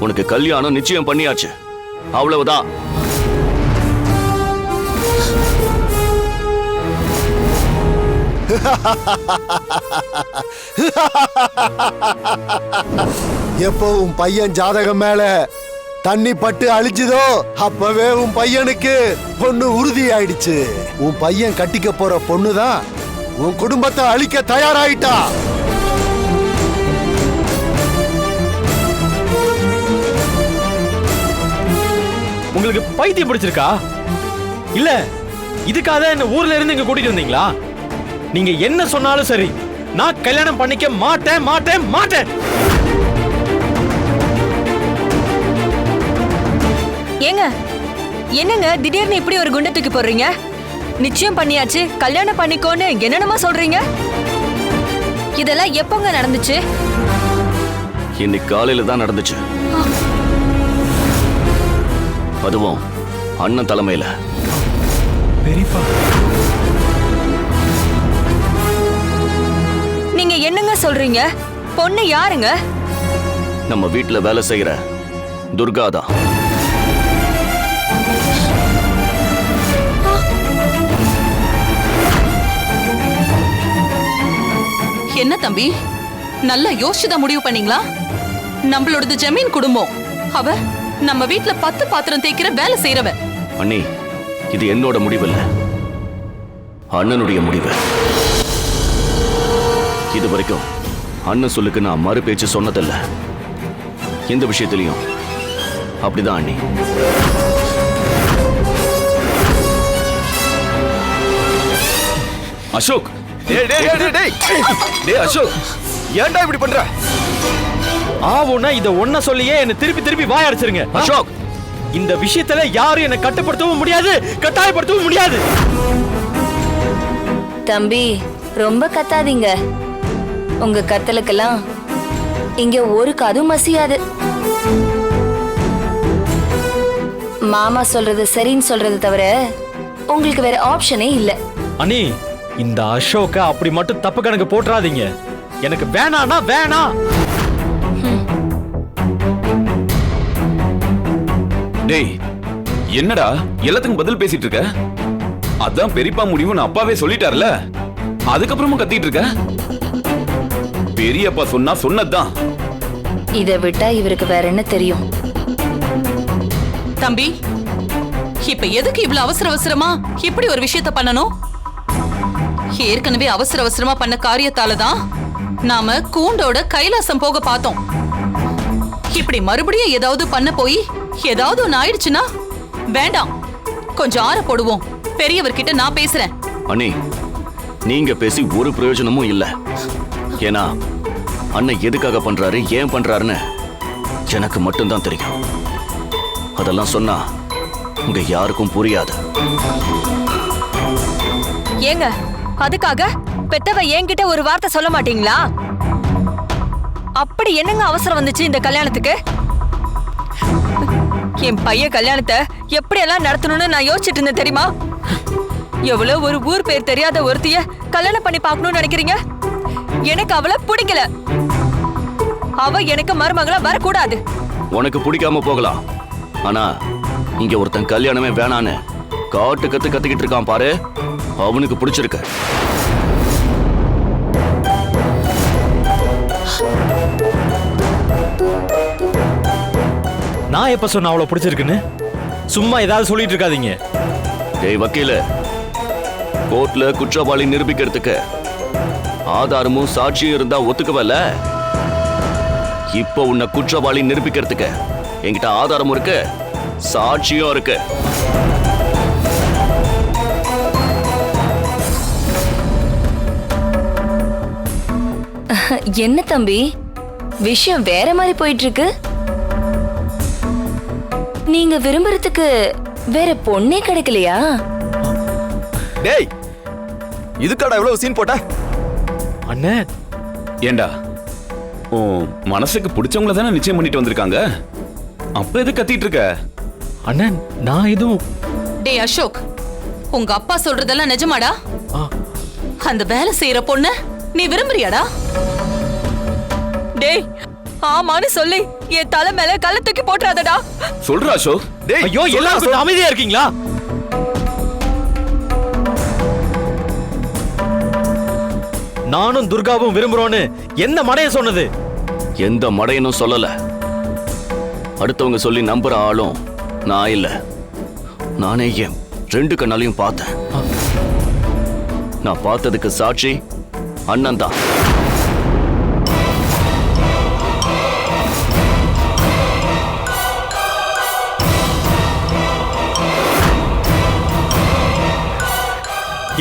உனக்கு கல்யாணம் நிச்சயம் பண்ணியாச்சு, அவ்வளவுதான். எப்போ உன் பையன் ஜாதகம் மேல தண்ணி பட்டு அழிச்சுதோ அப்பவே உன் பையனுக்கு பொண்ணு உறுதி ஆயிடுச்சு. உன் பையன் கட்டிக்க போற பொண்ணுதான் உன் குடும்பத்தை அழிக்க தயாராயிட்டா. உங்களுக்கு பைத்தியம் பிடிச்சிருக்கா? இல்ல இதுக்காக என்ன ஊர்ல இருந்து இங்க கூட்டிட்டு வந்தீங்களா? நீங்க என்ன சொன்னாலும் சரி, நான் கல்யாணம் பண்ணிக்க மாட்டேன் மாட்டேன் மாட்டேன். ஏங்க என்னங்க திடீர்னு இப்படி ஒரு குண்டை தூக்கி போடுறீங்க? நிச்சயம் பண்ணியாச்சு, கல்யாணம் பண்ணிக்கோன்னு என்னென்னமா சொல்றீங்க? இதெல்லாம் எப்போங்க நடந்துச்சு? இன்னைக்கு காலையில தான் நடந்துச்சு. அதுவும் அண்ணன் தலைமையில. பெரியப்பா, நீங்க என்னங்க சொல்றீங்க? பொண்ணு யாருங்க? நம்ம வீட்டுல வேலை செய்யற துர்காதான். என்ன தம்பி, நல்லா யோசிச்சுதான் முடிவு பண்ணீங்களா? நம்மளோடது ஜமீன் குடும்பம். அவ நம்ம வீட்டுல 10 பாத்திரம் தேய்க்கிற வேலை செய்யறவ. அண்ணி, இது என்னோட முடிவு இல்ல, அண்ணனுடைய முடிவு. இது வரைக்கும் அண்ணன் சொல்லுக்கு நான் மறு பேச்சு சொன்னதில்ல. இந்த விஷயத்திலையும் அப்படிதான் அண்ணி. அசோக், அசோக், ஏன்டா இப்படி பண்ற? ஆவுன்னா இத ஒன்ன சொல்லியே என்ன திருப்பி திருப்பி வாய் அடிச்சிருங்க. அசோக், இந்த விஷயத்துல யாரும் என்ன கட்டுப்படுத்தவும் முடியாது, கட்டாயப்படுத்தவும் முடியாது. தம்பி, ரொம்ப கத்தாதீங்க. உங்க கத்தலுக்கெல்லாம் இங்க ஒரு காதும் மசியாது. மாமா சொல்றது சரின்னு சொல்றது தவிர உங்களுக்கு வேற ஆப்ஷனே இல்ல. அண்ணி, இந்த அசோக்க அப்படி மட்டும் தப்பு கணக்கு போட்டுறாதீங்க. எனக்கு வேணானா வேணாம். டேய், என்னடா எல்லாத்துக்கும் பதில் பேசிட்டு இருக்க? அதான் பெரியப்பா முடிவுன்னு அப்பாவே சொல்லிட்டார்ல, அதுக்கப்புறமும் கத்திட்டு இருக்க? பெரியப்பா சொன்னா சொன்னதுதான். இதை விட்டா இவருக்கு வேற என்ன தெரியும்? தம்பி, இப்ப எதுக்கு இவ்வளவு அவசர அவசரமா இப்படி ஒரு விஷயத்த பண்ணணும்? ஏற்கனவே அவசர அவசரமா பண்ண காரியத்தாலதான் நாம கூண்டோட கைலாசம் போக பார்த்தோம். இப்படி மறுபடியும் ஏதாவது பண்ண போய் ஏதாவது ஒண்ணு ஆயிடுச்சுன்னா வேண்டாம், கொஞ்சம் ஆற போடுவோம். பெரியவர்கிட்ட நான் பேசுறேன். அண்ணி, நீங்க பேசி ஒரு பிரயோஜனமும் இல்ல. ஏன்னா அண்ணன் எதுக்காக பண்றாரு, ஏன் பண்றாருன்னு எனக்கு மட்டும்தான் தெரியும். அதெல்லாம் சொன்னா உங்க யாருக்கும் புரியாது. ஏங்க அதுக்காக பெத்தவ என்கிட்ட ஒரு வார்த்தை சொல்ல மாட்டீங்களா? அப்படி என்னங்க அவசரம் வந்துச்சு இந்த கல்யாணத்துக்கு? என் பையன் கல்யாணத்தை எப்படியெல்லாம் நடத்தணும்னு நான் யோசிச்சுட்டு இருந்தேன் தெரியுமா? எவ்வளவு ஒரு ஊர் பேர் தெரியாத ஒருத்திய கல்யாணம் பண்ணி பார்க்கணும்னு நினைக்கிறீங்க? எனக்கு அவளை பிடிக்கல. அவ எனக்கு மருமகளா வரக்கூடாது. உனக்கு பிடிக்காம போகலாம், ஆனா இங்க ஒருத்தன் கல்யாணமே வேணான்னு காட்டு கத்துக்கிட்டு இருக்கான் பாரு, அவனுக்கு பிடிச்சிருக்கு. நான் எப்ப சொன்ன அவ்வளவு பிடிச்சிருக்குன்னு? சும்மா ஏதாவது சொல்லிட்டு இருக்காதீங்க. டேய் வக்கீல, கோர்ட்ல குற்றவாளி நிரூபிக்கிறதுக்கு ஆதாரமும் சாட்சியும் இருந்தா ஒத்துக்கவல்ல. இப்ப உன்னை குற்றவாளி நிரூபிக்கிறதுக்கு என்கிட்ட ஆதாரமும் இருக்கு, சாட்சியும் இருக்கு. என்ன தம்பி, விஷயம் வேற மாதிரி போயிட்டு இருக்கு. நீங்க விரும்புறதுக்கு வேற பொண்ணே கிடைக்கலையா? டேய், இதுக்காடா இவ்வளவு சீன் போட்ட? அண்ணே, ஏண்டா உன் மனசுக்கு பிடிச்சவங்கள தானே நிச்சயம் பண்ணிட்டு வந்திருக்காங்க, அப்ப எது கத்திட்டு இருக்க? அண்ணன் நான் எதுவும். டேய் அசோக், உங்க அப்பா சொல்றதெல்லாம் நிஜமாடா? அந்த வேலை செய்யற பொண்ண நீ விரும்புறியாடா? டேய், ஆமான்னு சொல்லி என் தலை மேல கல்ல தூக்கி போட்டுறாதடா. சொல்றா அசோக். ஐயோ எல்லாரும் கொஞ்சம் அமைதியா இருக்கீங்களா? நானும் துர்காவும் விரும்புறோன்னு எந்த மடைய சொன்னது? எந்த மடையனும் சொல்லல. அடுத்தவங்க சொல்லி நம்புற ஆளும் நான் இல்ல. நானே என் 2 கண்ணாலையும் பார்த்தேன். நான் பார்த்ததுக்கு சாட்சி அண்ணன் தான்.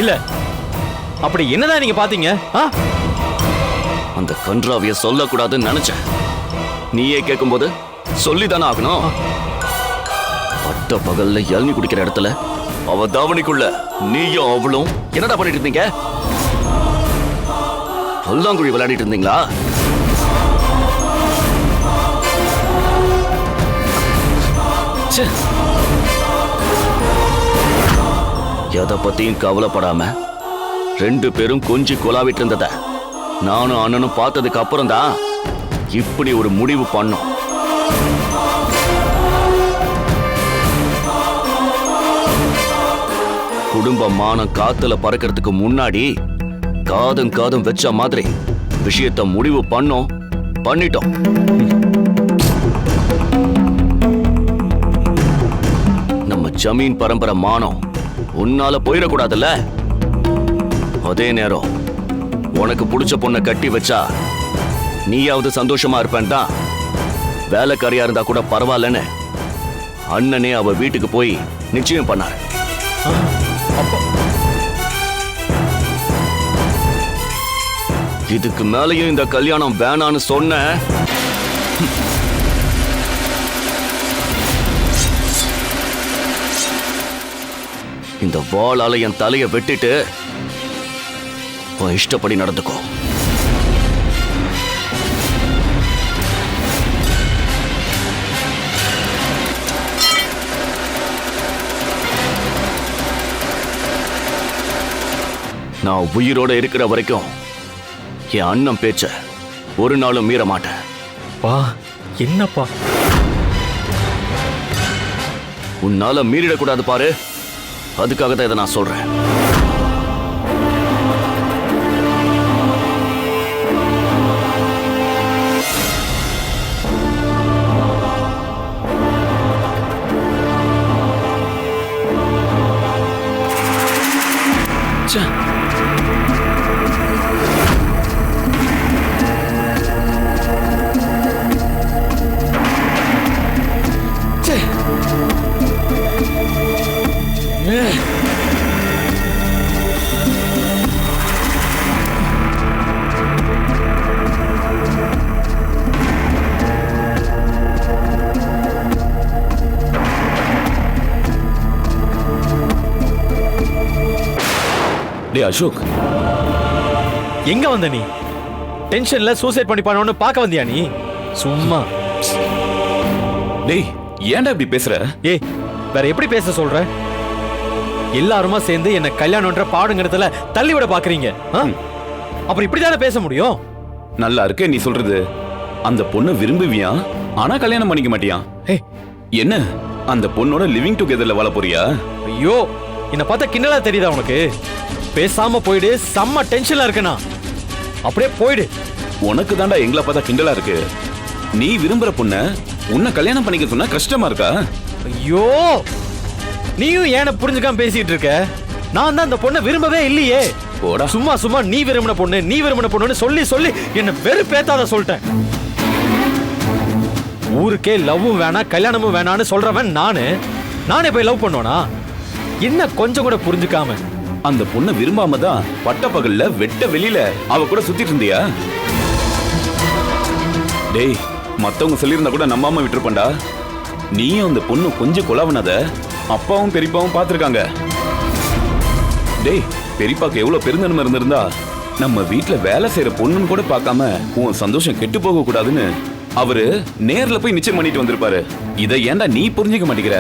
இல்ல அப்படி என்னதான் நீங்க பாத்தீங்க? அந்த கன்றாவிய சொல்லக்கூடாதுன்னு நினைச்சேன். நீயே கேட்கும்போது சொல்லிதானே ஆகணும். பட்ட பகல்ல இளநீ குடிக்கிற இடத்துல அவ தாவணிக்குள்ள நீயும் அவளும் என்னடா பண்ணிட்டு இருந்தீங்க? பல்லாங்குழி விளையாடிட்டு இருந்தீங்களா? எதை பத்தியும் கவலைப்படாம 2 பேரும் கொஞ்சி கொலாவிட்டு இருந்தத நானும் அண்ணனும் பார்த்ததுக்கு அப்புறம் தான் இப்படி ஒரு முடிவு பண்ணோம். குடும்ப மானம் காத்துல பறக்கிறதுக்கு முன்னாடி காதும் காதும் வச்ச மாதிரி விஷயத்த முடிவு பண்ணிட்டோம். நம்ம ஜமீன் பரம்பரை மானம் உன்னால போயிடக்கூடாதுல்ல. அதே நேரம் உனக்கு பிடிச்ச பொண்ணை கட்டி வச்சா நீயாவது சந்தோஷமா இருப்பேன் தான். வேலைக்காரியா இருந்தா கூட பரவாயில்லன்னு அண்ணனே அவ வீட்டுக்கு போய் நிச்சயம் பண்ணாரு. இதுக்கு மேலையும் இந்த கல்யாணம் வேணான்னு சொன்ன இந்த வாளால என் தலைய வெட்டிட்டு உன் இஷ்டப்படி நடந்துக்கோ. நான் உயிரோட இருக்கிற வரைக்கும் என் அண்ணன் பேச்ச ஒரு நாளும் மீற மாட்டேன். பா என்னப்பா? உன்னால மீறிடக்கூடாது பாரு. அதுக்காக தான் இதை நான் சொல்றேன். அசோக், எங்க வந்த நீ? டென்ஷன்ல சூசைட் பண்ணி பண்ணணும்னு பார்க்க வந்தியா நீ? சும்மா. டேய் ஏன்டா இப்படி பேசுற? ஏய் வேற எப்படி பேச சொல்ற? எல்லாருமா சேர்ந்து என்ன கல்யாணம்ன்ற பாடுங்கிறதுல தள்ளி விட பாக்குறீங்க. அப்புறம் இப்படிதானே பேச முடியும்? நல்லா இருக்க நீ சொல்றது. அந்த பொண்ணை விரும்புவியா, ஆனா கல்யாணம் பண்ணிக்க மாட்டியா? என்ன அந்த பொண்ணோட லிவிங் டுகெதர்ல வாழ போறியா? ஐயோ என்ன பார்த்தா கிண்டலா தெரியுதா உனக்கு? பேசாம போயிடு. செம்ம டென்ஷன்ல இருக்கனா. அப்படியே போயிடு. உனக்கு தாண்டா எங்களை பார்த்தா கிண்டலா இருக்கு. நீ விரும்புற பொண்ண உன்னை கல்யாணம் பண்ணிக்க சொன்னா கஷ்டமா இருக்கா? ஐயோ நீயும் ஏன புரிஞ்சுக்காம பேசிட்டு இருக்க? நான் தான் அந்த பொண்ணை விரும்பவே இல்லையே. போடா. சும்மா சும்மா நீ விரும்பின பொண்ணுன்னு சொல்லி சொல்லி என்ன வெறுப்பேத்தாத சொல்லிட்டேன். ஊருக்கே லவ்வும் வேணாம் கல்யாணமும் வேணான்னு சொல்றவன் நானே போய் லவ் பண்ணுவேனா? என்ன கொஞ்சம் கூட புரிஞ்சுக்காம அந்த பொண்ணை விரும்பாம தான் பட்ட பகல்ல வெட்ட வெளியில அவ கூட சுத்திட்டு இருந்தியா? டேய் மத்தவங்க சொல்லியிருந்தா கூட நம்பாம விட்டுருப்பண்டா. நீயும் அந்த பொண்ணு கொஞ்சம் கொலாவனத அப்பாவும் பெரியப்பாவும் பார்த்திருக்காங்க. டேய் பெரியப்பாக்கு எவ்வளவு பெருந்தன்மை இருந்திருந்தா நம்ம வீட்டுல வேலை செய்யற பொண்ணுன்னு கூட பார்க்காம உன் சந்தோஷம் கெட்டு போக கூடாதுன்னு அவரு நேர்ல போய் நிச்சயம் பண்ணிட்டு வந்திருப்பாரு. இதை ஏன்டா நீ புரிஞ்சுக்க மாட்டேங்கிற?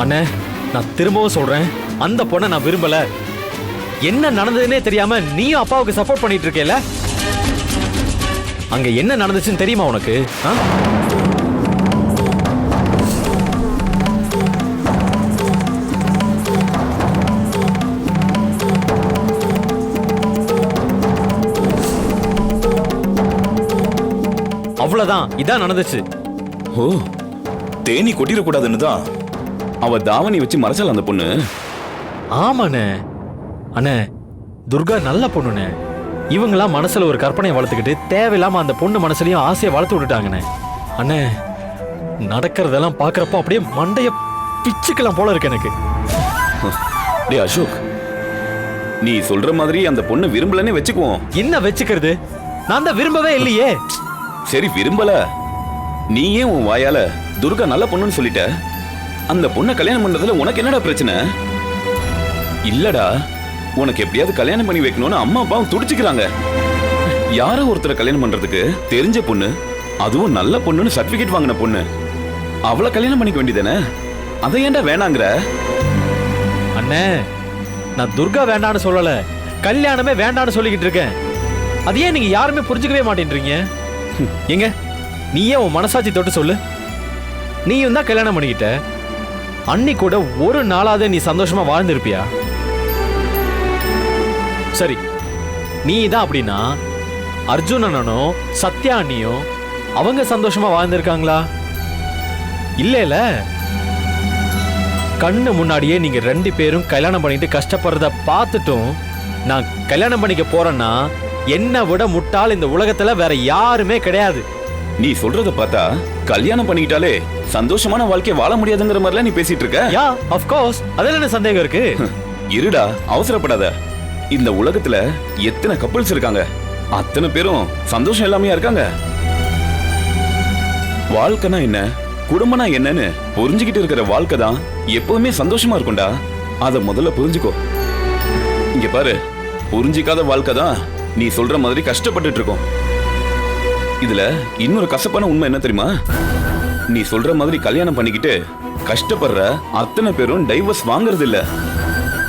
அண்ணே நான் திரும்பவும் சொல்றேன், அந்த பொண்ணை நான் விரும்பல. என்ன நடந்ததுன்னே தெரியாம நீயும் அப்பாவுக்கு சப்போர்ட் பண்ணிட்டு இருக்கேல? அங்க என்ன நடந்துச்சுன்னு தெரியுமா உனக்கு? ஆ? அவ்வளவுதான், இதான் நடந்துச்சு. ஓ, தேனி கொட்டிடக்கூடாதுன்னு தான் அவ தாவணி வச்சு மறைச்சல அந்த பொண்ணு. ஆமாண்ணே. அண்ணே, துர்கா நல்ல பொண்ணுண்ணே. இவங்களாம் மனசுல ஒரு கற்பனையை வளர்த்துக்கிட்டு தேவையில்லாம அந்த பொண்ணு மனசுலயும் ஆசையை வளர்த்து விட்டுட்டாங்கண்ணே. அண்ணே, நடக்கிறதெல்லாம் பாக்குறப்போ அப்படியே மண்டைய பிச்சுக்கலாம் போல இருக்கு எனக்கு. டேய் அசோக், நீ சொல்ற மாதிரி அந்த பொண்ணு விரும்பலன்னே வச்சுக்குவோம். என்ன வச்சுக்கிறது? நான் தான் விரும்பவே இல்லையே. சரி, விரும்பல. நீ ஏன் உன் வாயால துர்கா நல்ல பொண்ணுன்னு சொல்லிட்ட? அந்த பொண்ணை கல்யாணம் பண்றதுல உனக்கு என்னடா பிரச்சனை? இல்லடா, உனக்கு எப்படியாவது கல்யாணம் பண்ணி வைக்கணும்னு அம்மா அப்பாவும் துடிச்சுக்கிறாங்க. யாரோ ஒருத்தரை கல்யாணம் பண்றதுக்கு தெரிஞ்ச பொண்ணு, அதுவும் நல்ல பொண்ணுன்னு சர்டிபிகேட் வாங்கின பொண்ணு, அவளை கல்யாணம் பண்ணிக்க வேண்டியதானே? அதை ஏன்டா வேணாங்கிற? அண்ணே, நான் துர்கா வேண்டான்னு சொல்லல, கல்யாணமே வேண்டான்னு சொல்லிக்கிட்டு இருக்கேன். அது ஏன் நீங்க யாருமே புரிஞ்சுக்கவே மாட்டேன்றீங்க? எங்க நீயே உன் மனசாட்சி தொட்டு சொல்லு. நீயும் தான் கல்யாணம் பண்ணிக்கிட்ட. அன்னி கூட ஒரு நாளாவது நீ சந்தோஷமா வாழ்ந்திருப்பியா? சரி, நீ தான் அப்படின்னா அர்ஜுனனும் சத்யா அண்ணியும் அவங்க சந்தோஷமா வாழ்ந்திருக்காங்களா? இல்லைல. கண்ணு முன்னாடியே நீங்க 2 பேரும் கல்யாணம் பண்ணிட்டு கஷ்டப்படுறத பார்த்துட்டும் நான் கல்யாணம் பண்ணிக்க போறேன்னா என்னை விட முட்டாள் இந்த உலகத்துல வேற யாருமே கிடையாது. நீ சொல்றத பார்த்தா கல்யாணம் பண்ணிக்கிட்டாலே சந்தோஷமான வாழ்க்கைய வாழ முடியாதுங்கிற மாதிரிலாம் நீ பேசிட்டு இருக்க. யா, ஆஃப் கோர்ஸ். அதுல என்ன சந்தேகம் இருக்கு? இருடா, அவசரப்படாத. இந்த உலகத்துல எத்தனை கப்பிள்ஸ் இருக்காங்க, அத்தனை பேரும் சந்தோஷம் இல்லாமையா இருக்காங்க. வாழ்க்கைனா என்ன, குடும்பம்னா என்னன்னு புரிஞ்சுக்கிட்டு இருக்கிற வாழ்க்கை தான் எப்பவுமே சந்தோஷமா இருக்கும்டா. அத முதல்ல புரிஞ்சுக்கோ. இங்க பாரு, புரிஞ்சிக்காத வாழ்க்கை தான் நீ சொல்ற மாதிரி கஷ்டப்பட்டுட்டு இருக்கோம். இதுல இன்னொரு கசப்பான உண்மை என்ன தெரியுமா? நீ சொல்ற மாதிரி கல்யாணம் பண்ணிக்கிட்டு கஷ்டப்படுற அத்தனை பேரும் டைவர்ஸ் வாங்குறது இல்ல.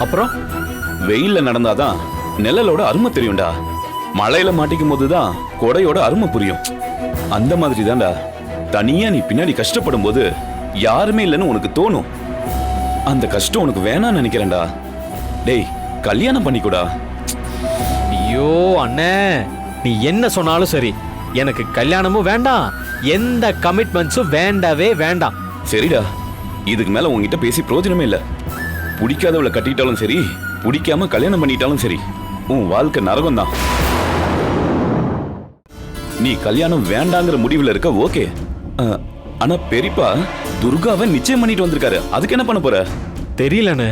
அப்புறம் வெயில்ல நடந்தாதான் நிழலோட அருமை தெரியும்டா. மழையில மாட்டிக்கும் போதுதான் கொடையோட அருமை புரியும். அந்த மாதிரி தான்டா தனியா நீ பின்னாடி கஷ்டப்படும் போது யாருமே இல்லைன்னு உனக்கு தோணும். அந்த கஷ்டம் உனக்கு வேணாம்னு நினைக்கிறேன்டா. டேய், கல்யாணம் பண்ணிக்கூடா. ஐயோ அண்ணே, நீ என்ன சொன்னாலும் சரி, எனக்கு கல்யாணமும் வேண்டாம், எந்த கமிட்மெண்ட்ஸும் வேண்டவே வேண்டாம். சரிடா, இதுக்கு மேல உன்கிட்ட பேசி பிரயோஜனமே இல்ல. பிடிக்காதவளை கட்டிட்டாலும் சரி, பிடிக்காம கல்யாணம் பண்ணிட்டாலும் சரி, உன் வாழ்க்கை நரகம் தான். நீ கல்யாணம் வேண்டாங்கிற முடிவுல இருக்க, ஓகே. ஆனா பெரியப்பா துர்காவை நிச்சயம் பண்ணிட்டு வந்திருக்காரு. அதுக்கு என்ன பண்ண போற? தெரியலண்ணே,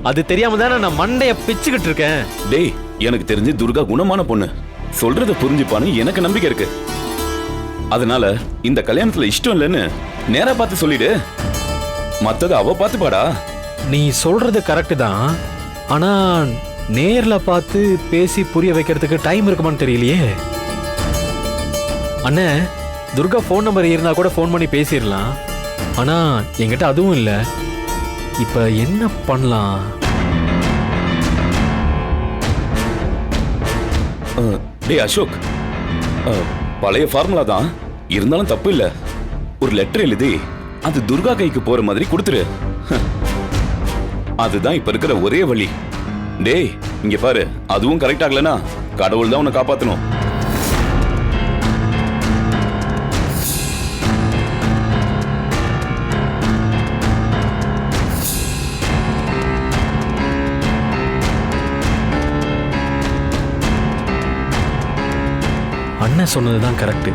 அது தெரியாம தானே நான் மண்டைய பிச்சுக்கிட்டு இருக்கேன். டேய், எனக்கு தெரிஞ்சு துர்கா குணமான பொண்ணு, சொல்றத புரிஞ்சுப்பான்னு எனக்கு நம்பிக்கை இருக்கு. அதனால இந்த கல்யாணத்துல இஷ்டம் இல்லைன்னு நேரா பார்த்து சொல்லிடு. மத்தத அவ பார்த்துப்பாடா. நீ சொல்றது கரெக்ட் தான், ஆனா நேர்ல பார்த்து பேசி புரிய வைக்கிறதுக்கு டைம் இருக்குமான்னு தெரியலையே. அண்ணே, துர்கா ஃபோன் நம்பர் இருந்தா கூட ஃபோன் பண்ணி பேசிடலாம். ஆனா என்கிட்ட அதுவும் இல்ல. இப்ப என்ன பண்ணலாம்? டேய் அசோக், பழைய ஃபார்முலா தான் இருந்தாலும் தப்பு இல்ல. ஒரு லெட்டர் எழுதி அது துர்கா கைக்கு போற மாதிரி கொடுத்துரு. அதுதான் இப்ப இருக்கிற ஒரே வழி. டேய், இங்க பாரு, அதுவும் கரெக்ட் ஆகலனா கடவுள் தான் உன்னை காப்பாத்தணும். அண்ணன் சொன்னதுதான் கரெக்ட்.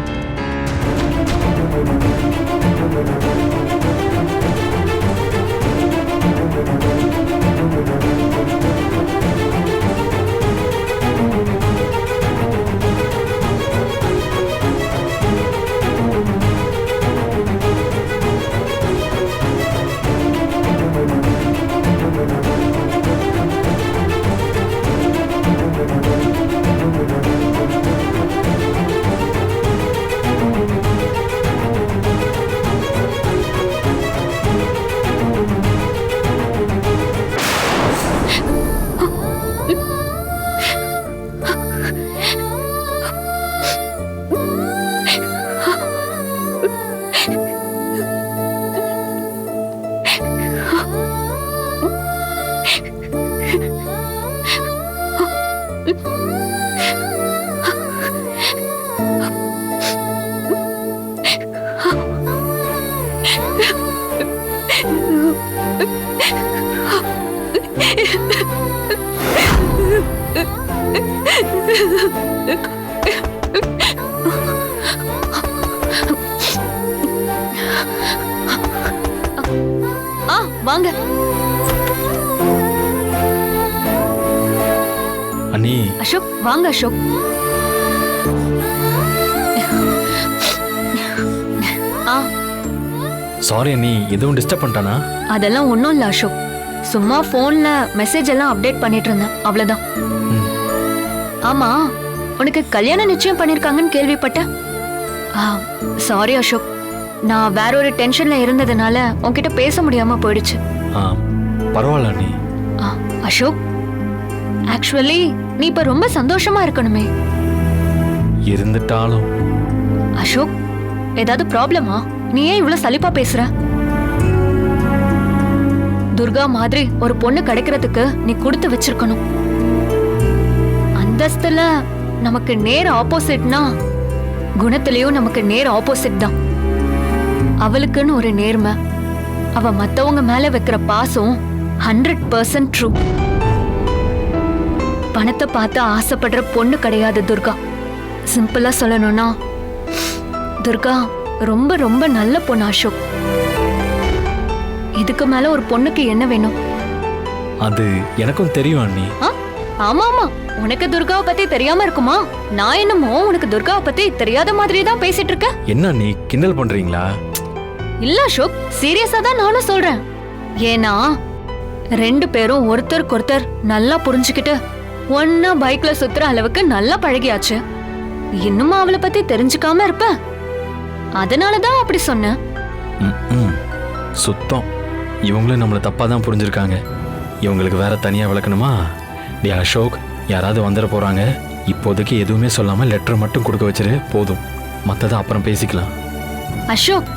வாங்க. அண்ணி அசோக் வாங்க. அசோக் சாரி அண்ணி, எதுவும் டிஸ்டர்ப் பண்ணிட்டானா? அதெல்லாம் ஒண்ணும் இல்ல அசோக். சும்மா போன்ல மெசேஜ் எல்லாம் அப்டேட் பண்ணிட்டு இருந்தேன், அவ்வளவுதான். ஆமா, உனக்கு கல்யாணம் நிச்சயம் பண்ணிருக்காங்கன்னு கேள்விப்பட்டேன். சாரி அசோக், நான் வேற ஒரு டென்ஷன்ல இருந்ததுனால உன்கிட்ட பேச முடியாம போயிடுச்சு. பரவாயில்ல அண்ணி. அசோக், ஆக்சுவலி நீ இப்ப ரொம்ப சந்தோஷமா இருக்கணுமே. இருந்துட்டாலும் அசோக், ஏதாவது ப்ராப்ளமா? நீ ஏன் இவ்வளவு சலிப்பா பேசுற? துர்கா மாதிரி ஒரு பொண்ணு கிடைக்கிறதுக்கு நீ கொடுத்து வச்சிருக்கணும். அந்தஸ்துல நமக்கு நேர் ஆப்போசிட்னா குணத்திலயும் நமக்கு நேர் ஆப்போசிட் தான். அவளுக்குன்னு ஒரு நேர்மை, அவ மத்தவங்க மேல வைக்கிற பாசம் 100% ட்ரூ. பணத்தை பார்த்து ஆசைப்படுற பொண்ணு கிடையாது துர்கா. சிம்பிளா சொல்லணும்னா துர்கா ரொம்ப ரொம்ப நல்ல பொண்ணு அசோக். இதுக்கு மேல ஒரு பொண்ணுக்கு என்ன வேணும்? அது எனக்கும் தெரியும் அண்ணி. ஆமா ஆமா, உனக்கு துர்காவை பத்தி தெரியாம இருக்குமா? நான் என்னமோ உனக்கு துர்காவை பத்தி தெரியாத மாதிரி தான் பேசிட்டு இருக்க. என்ன அண்ணி, கிண்டல் பண்றீங்களா? இல்ல அசோக், சீரியஸா தான் நானும் சொல்றேன். ஏன்னா 2 பேரும் ஒருத்தருக்கு ஒருத்தர் நல்லா புரிஞ்சுக்கிட்டு ஒன்னா பைக்ல சுத்துற அளவுக்கு நல்லா பழகியாச்சு. இன்னும் அவளை பத்தி தெரிஞ்சுக்காம இருப்ப, அதனாலதான் அப்படி சொன்னேன். சுத்தம், இவங்களும் நம்மளை தப்பா தான் புரிஞ்சிருக்காங்க. இவங்களுக்கு வேற தனியா விளக்கணுமா? டே அசோக், யாராவது வந்துட போறாங்க. இப்போதைக்கு எதுவுமே சொல்லாம லெட்டர் மட்டும் கொடுக்க வச்சிரு, போதும். மத்தத அப்புறம் பேசிக்கலாம். அசோக்,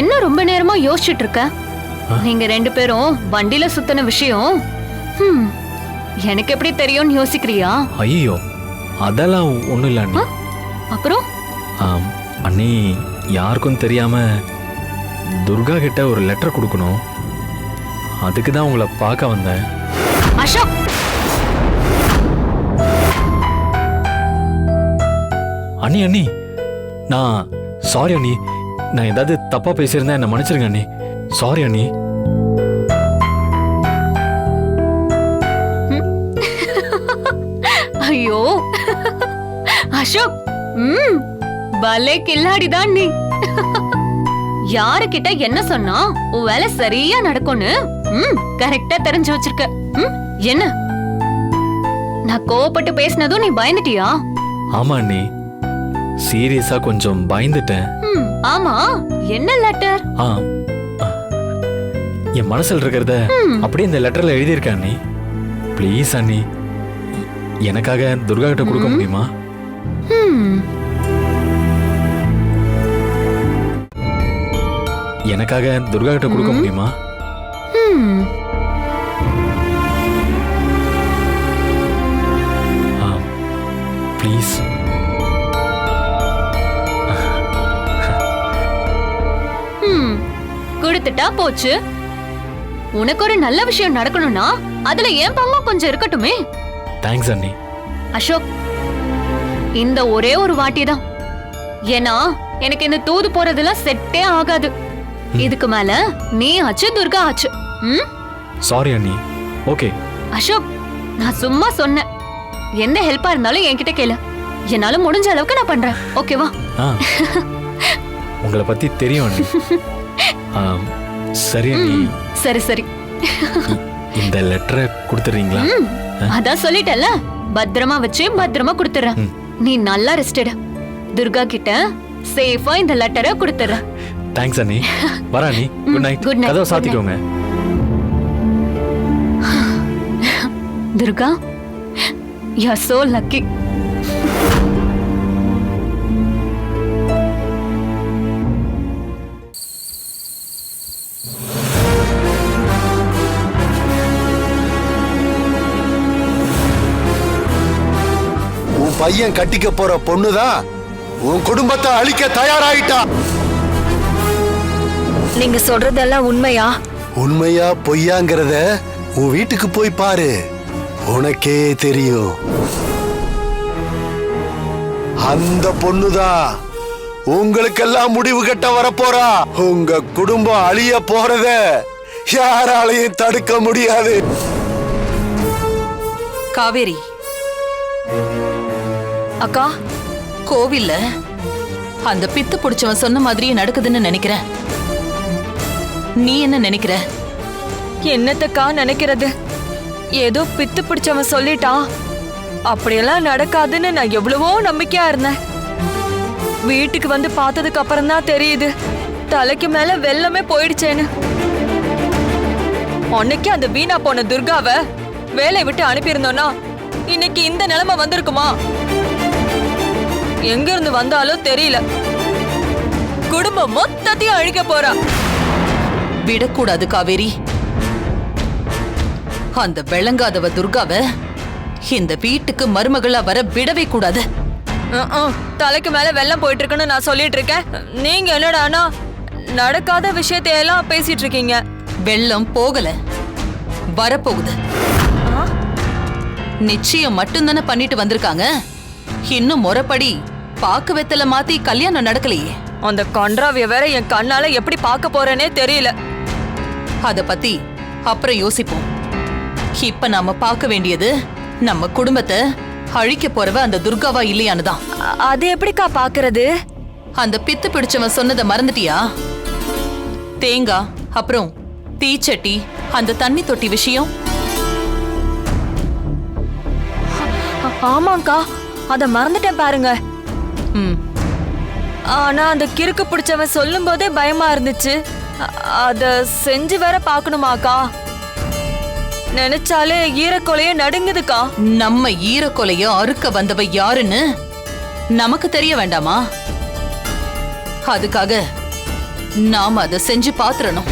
என்ன ரொம்ப நேரமா யோசிச்சுட்டு இருக்க? நீங்க 2 பேரும் வண்டியில சுத்தின விஷயம் எனக்கு எப்படி தெரியும்னு யோசிக்கிறியா? ஐயோ, அதெல்லாம் ஒண்ணும் இல்ல அண்ணி. அப்புறம் அண்ணி, யாருக்கும் தெரியாம துர்கா கிட்ட ஒரு லெட்டர் கொடுக்கணும். அதுக்கு தான் உங்களை பார்க்க வந்தேன். அசோக், அண்ணி அண்ணி, நான் சாரி அண்ணி. நான் ஏதாவது தப்பா பேசியிருந்தேன், என்ன மன்னிச்சிருங்க அண்ணி. சாரி அண்ணி. ஐயோ அசோக், பலே கில்லாடிதான் நீ. யாருக்கிட்ட என்ன சொன்னா உன் வேலை சரியா நடக்கும்னு கரெக்டா தெரிஞ்சு வச்சிருக்க. என்ன, நான் கோவப்பட்டு பேசினதும் நீ பயந்துட்டியா? ஆமா அண்ணி, சீரியஸா கொஞ்சம் பயந்துட்டேன். ஆமா, என்ன லெட்டர்? என் மனசுல இருக்கிறத அப்படியே இந்த லெட்டர்ல எழுதியிருக்கேன் அண்ணி. ப்ளீஸ் அண்ணி, எனக்காக துர்கா கிட்ட கொடுக்க முடியுமா? எனக்காக துர்கா கிட்ட கொடுக்க முடியுமா? ப்ளீஸ். கொடுத்துட்டா போச்சு. உனக்கு ஒரு நல்ல விஷயம் நடக்கணும்னா அதுல என் பங்கும் கொஞ்சம் இருக்கட்டுமே. தேங்க்ஸ் அண்ணி. அசோக், இந்த ஒரே ஒரு வாட்டி தான். ஏன்னா எனக்கு இந்த தூது போறதெல்லாம் செட்டே ஆகாது. இதுக்கு மேல நீ ஆச்சு, துர்கா ஆச்சு. சாரி அண்ணி. ஓகே அசோக், நான் சும்மா சொன்னேன். எந்த ஹெல்ப்பா இருந்தாலும் என்கிட்ட கேளு. என்னால முடிஞ்ச அளவுக்கு நான் பண்றேன். ஓகேவா? உங்களை பத்தி தெரியும் அண்ணி. சரி அண்ணி. சரி சரி, இந்த லெட்டரை கொடுத்துறீங்களா? அதான் சொல்லிட்டல, பத்திரமா வச்சு பத்திரமா கொடுத்துறேன். நீ நல்லா ரெஸ்ட் எடு. துர்கா கிட்ட சேஃபா இந்த லெட்டரை கொடுத்துற. தேங்க்ஸ் அண்ணி. வரா அண்ணி. Good night. Good night. கதவை சாத்திக்கோங்க. Durga, you are so lucky. உன் பையன் கட்டிக்க போற பொண்ணுதான் உன் குடும்பத்தை அழிக்க தயாராயிட்டா. நீங்க சொல்றதெல்லாம் உண்மையா? உண்மையா பொய்யாங்கிறத உன் வீட்டுக்கு போய் பாரு, உனக்கே தெரியும். அந்த பொண்ணுதான் உங்களுக்கெல்லாம் முடிவு கட்ட வரப்போறா. உங்க குடும்பம் அழிய போறத யாராலையும் தடுக்க முடியாது. காவேரி, அக்கா, கோவில்ல அந்த பித்து பிடிச்சவன் சொன்ன மாதிரியே நடக்குதுன்னு நினைக்கிறேன். நீ என்ன நினைக்கிற? என்னத்தக்கா நினைக்கிறது? ஏதோ பித்து பிடிச்சவன் சொல்லிட்டான். அப்படியெல்லாம் நடக்காதுன்னு நான் எவ்வளவோ நம்பிக்கையா இருந்தேன். வீட்டுக்கு வந்து பார்த்ததுக்கு அப்புறம் தான் தெரியுது தலைக்கு மேல வெள்ளமே போயிடுச்சேன்னு. அன்னைக்கு அந்த வீணா போன துர்காவை வேலையை விட்டு அனுப்பியிருந்தோம்னா இன்னைக்கு இந்த நிலைமை வந்திருக்குமா? எங்க இருந்து வந்தாலும் தெரியல. குடும்பம் மொத்தத்தையும் அழிக்க போறா. விடக்கூடாது காவேரி. அந்த விளங்காதவ துர்காவை இந்த வீட்டுக்கு மருமகளா வர விடவே கூடாது. தலைக்கு மேல வெள்ளம் போயிட்டு இருக்குன்னு நான் சொல்லிட்டு இருக்கேன். நீங்க என்னடானா நடக்காத விஷயத்தையெல்லாம் பேசிட்டு இருக்கீங்க. வெள்ளம் போகல, வரப்போகுது. நிச்சயம் மட்டும்தானே பண்ணிட்டு வந்திருக்காங்க. இன்னும் முறைப்படி பாக்கு வெத்தல மாத்தி கல்யாணம் நடக்கலையே. அந்த கன்றாவிய வேற என் கண்ணால எப்படி பார்க்க போறேனே தெரியல. அத பத்தி அப்புறம் யோசிப்போம். இப்ப நாம பார்க்க வேண்டியது நம்ம குடும்பத்தை அழிக்க போறவ அந்த துர்காவா இல்லையான்னு தான். அது எப்படிக்கா பாக்குறது? அந்த பித்து பிடிச்சவன் சொன்னதை மறந்துட்டியா? தேங்காய், அப்புறம் தீச்சட்டி, அந்த தண்ணி தொட்டி விஷயம். ஆமாக்கா, அத மறந்துட்டேன் பாருங்க. ஆனா அந்த கிறுக்கு பிடிச்சவன் சொல்லும் போதே பயமா இருந்துச்சு. அத செஞ்சு வேற பாக்கணுமாக்கா? நினைச்சாலே ஈரக்கொலையே நடுங்குதுக்கா. நம்ம ஈரக்கொலைய அறுக்க வந்தவ யாருன்னு நமக்கு தெரிய வேண்டாமா? அதுக்காக நாம அதை செஞ்சு பாத்துறணும்.